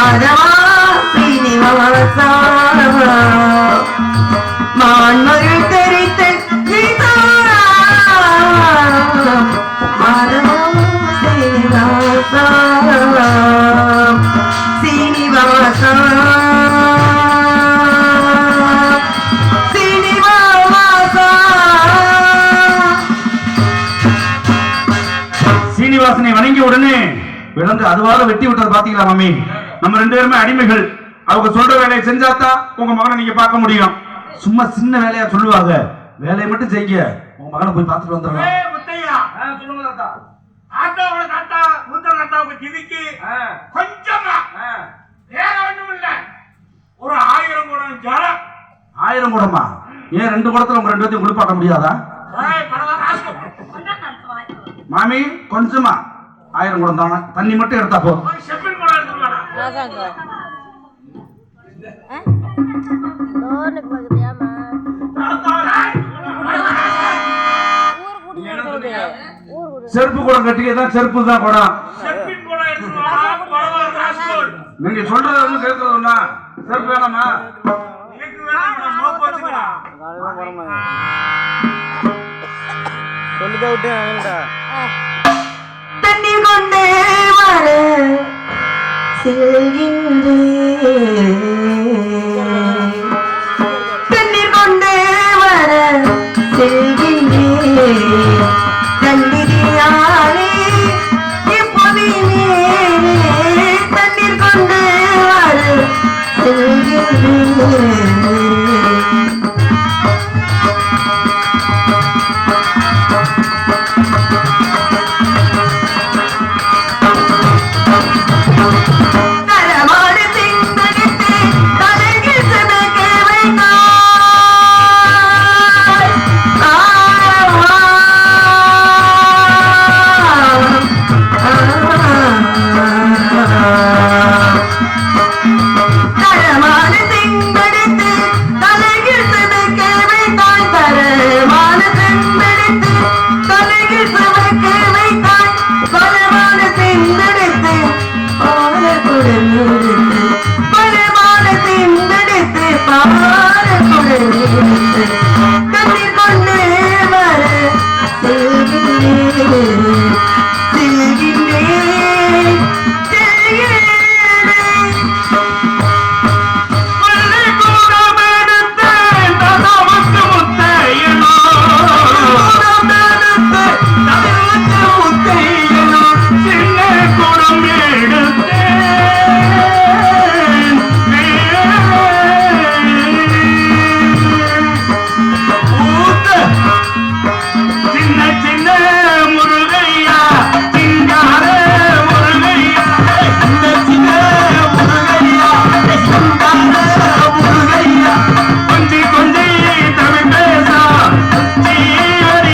மாதவா சீனிவாசா மான்மகள் தெரித்த மாதவா சீனிவாசா சீனிவாசா சீனிவாசனை வணங்கி உடனே விலங்கு அதுவாக வெட்டி விட்டது பாத்தீங்களா மாமி? நம்ம 2 பேருமே அடிமைகள். அவங்க சொல்ற வேலையை செஞ்சாத்தா உங்க மகனை நீங்க பார்க்க முடியும். சும்மா சின்ன வேலையா சொல்லுவாங்க, வேலையை மட்டும் செய்ய. உங்க மகனை போய் பார்த்துட்டு வந்துடலாம். ஒரு 1000 குடம் ஜலம். 1000 குடமா? ஏன் 2 குடத்துல உங்க 2 பேத்தையும் குளிப்பாட்ட முடியாதா மாமி? கொஞ்சமா 1000 குடம் தானே, தண்ணி மட்டும் எடுத்தா போதும். செருப்பு குடம் கட்டிக்கதான், செருப்பு தான் குடம். நீங்க சொல்றது வந்து கேட்கறதுன்னா செருப்பு வேணாமா? சொல்லிதான் விட்டேன். தண்ணி கொண்டே வர செல்கின்றேன், தண்ணீர் கொண்டே வர செல்கின்றேன், தண்ணீரியாலே இப்போதிலே தண்ணீர் கொண்டே வர செல்கின்றேன்.